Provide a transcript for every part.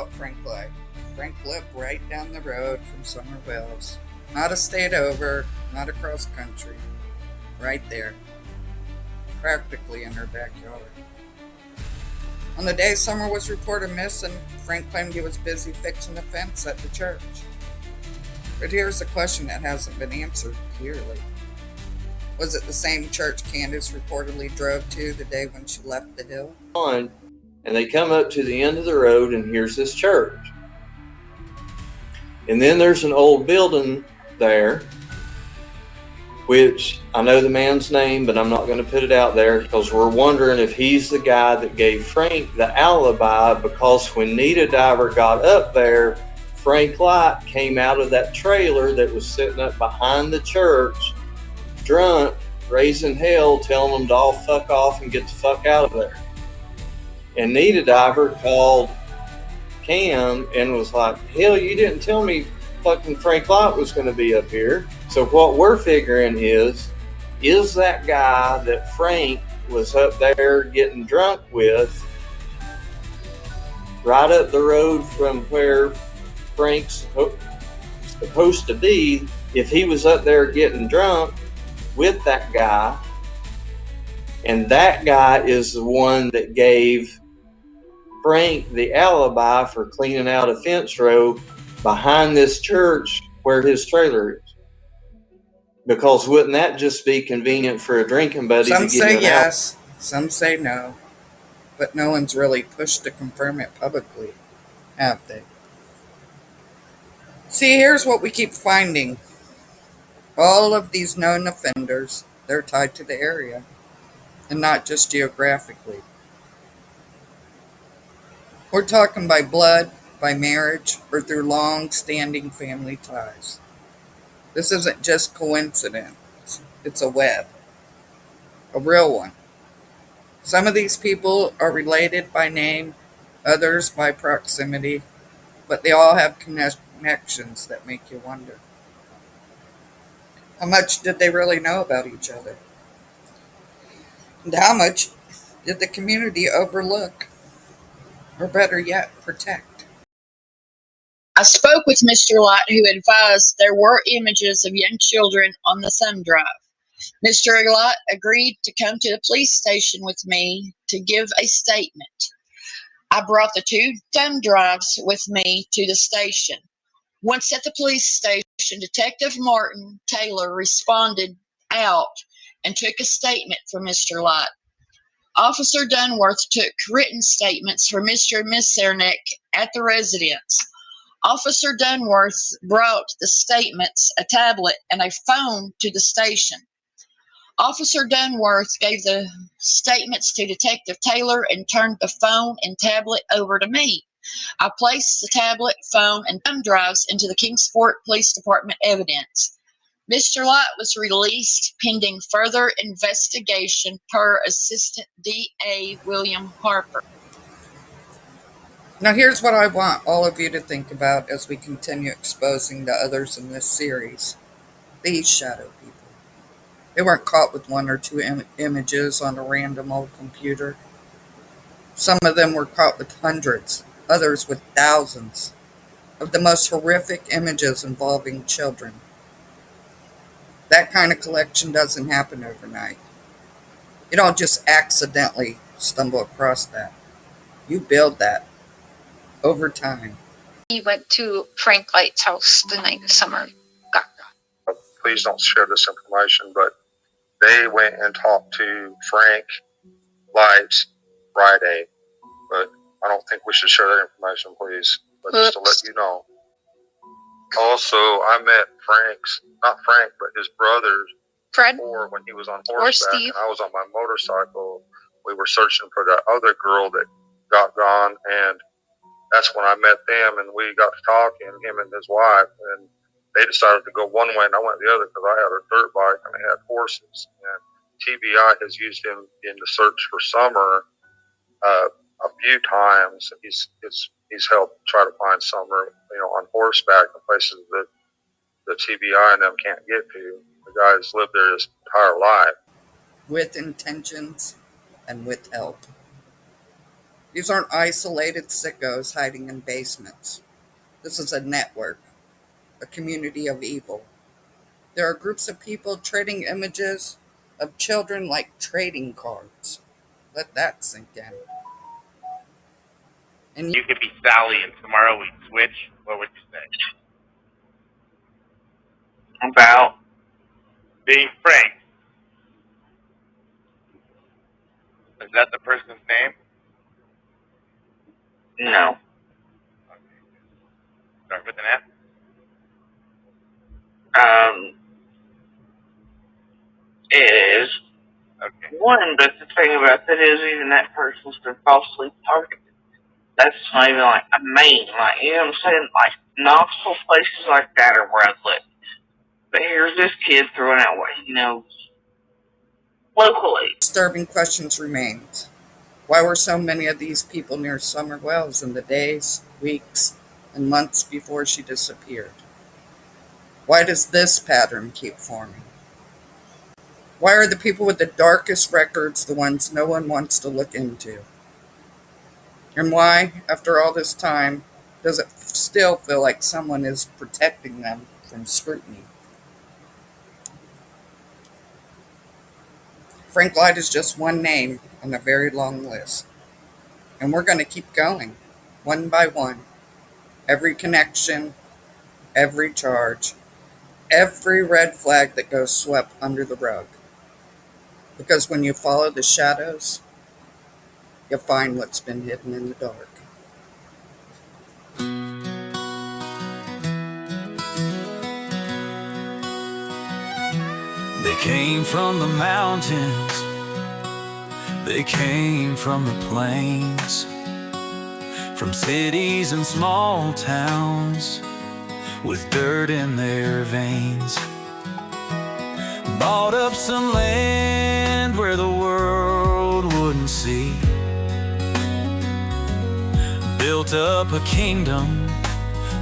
about Frank life. Frank lived right down the road from Summer Wells. Not a state over, not across country. Right there, practically in her backyard. On the day Summer was reported missing, Frank claimed he was busy fixing the fence at the church. But here's a question that hasn't been answered clearly. Was it the same church Candus reportedly drove to the day when she left the hill? And they come up to the end of the road, and here's this church. And then there's an old building there, which I know the man's name, but I'm not going to put it out there because we're wondering if he's the guy that gave Frank the alibi, because when Nita Diver got up there, Frank Light came out of that trailer that was sitting up behind the church, drunk, raising hell, telling them to all fuck off and get the fuck out of there. And Nita Diver called Cam and was like, hell, you didn't tell me fucking Frank Light was going to be up here. So what we're figuring is that guy that Frank was up there getting drunk with right up the road from where Frank's supposed to be, if he was up there getting drunk with that guy, and that guy is the one that gave Frank the alibi for cleaning out a fence row behind this church where his trailer is. Because wouldn't that just be convenient for a drinking buddy? Some say yes, some say no, but no one's really pushed to confirm it publicly, have they? See, here's what we keep finding. All of these known offenders, they're tied to the area, and not just geographically. We're talking by blood, by marriage, or through long-standing family ties. This isn't just coincidence. It's a web. A real one. Some of these people are related by name, others by proximity, but they all have connections that make you wonder. How much did they really know about each other? And how much did the community overlook? Or better yet, protect? I spoke with Mr. Light, who advised there were images of young children on the thumb drive. Mr. Light agreed to come to the police station with me to give a statement. I brought the two thumb drives with me to the station. Once at the police station, Detective Martin Taylor responded out and took a statement from Mr. Light. Officer Dunworth took written statements for Mr. and Miss Cernak at the residence. Officer Dunworth brought the statements, a tablet, and a phone to the station. Officer Dunworth gave the statements to Detective Taylor and turned the phone and tablet over to me. I placed the tablet, phone, and thumb drives into the Kingsport Police Department evidence. Mr. Light was released pending further investigation per Assistant D.A. William Harper. Now here's what I want all of you to think about as we continue exposing the others in this series. These shadow people. They weren't caught with one or two images on a random old computer. Some of them were caught with hundreds, others with thousands of the most horrific images involving children. That kind of collection doesn't happen overnight. You don't just accidentally stumble across that. You build that over time. He went to Frank Light's house the night Summer got gone. Please don't share this information, but they went and talked to Frank Light Friday, but I don't think we should share that information, please. But just to let you know. Also, I met not Frank, but his brother, Fred, before when he was on or horseback, Steve. and I was on my motorcycle. We were searching for that other girl that got gone, and that's when I met them, and we got to talking, him and his wife, and they decided to go one way and I went the other because I had a dirt bike and they had horses. And TBI has used him in the search for Summer a few times. He's helped try to find Summer, on horseback in places that the TBI and them can't get to. The guy's lived there his entire life. With intentions and with help. These aren't isolated sickos hiding in basements. This is a network, a community of evil. There are groups of people trading images of children like trading cards. Let that sink in. And You could be Sally and tomorrow we'd switch. What would you say? About Being Frank. Is that the person's name? no. Okay. Start with an F? It is Okay. one, but the thing about that is even that person's been falsely targeted. That's not even like a main, like, you know what I'm saying? Like, Knoxville, places like that are where I live. But here's this kid throwing out what he knows locally. disturbing questions remain. Why were so many of these people near Summer Wells in the days, weeks, and months before she disappeared? Why does this pattern keep forming? Why are the people with the darkest records the ones no one wants to look into? And why, after all this time, does it still feel like someone is protecting them from scrutiny? Frank Light is just one name on a very long list. And we're going to keep going, one by one. Every connection, every charge, every red flag that goes swept under the rug. Because when you follow the shadows, you'll find what's been hidden in the dark. They came from the mountains, they came from the plains, from cities and small towns, with dirt in their veins. Bought up some land where the world wouldn't see, built up a kingdom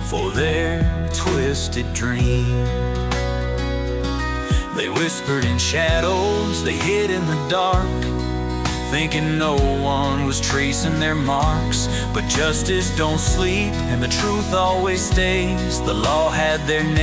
for their twisted dream. They whispered in shadows, they hid in the dark, thinking no one was tracing their marks. But justice don't sleep and the truth always stays. The law had their name.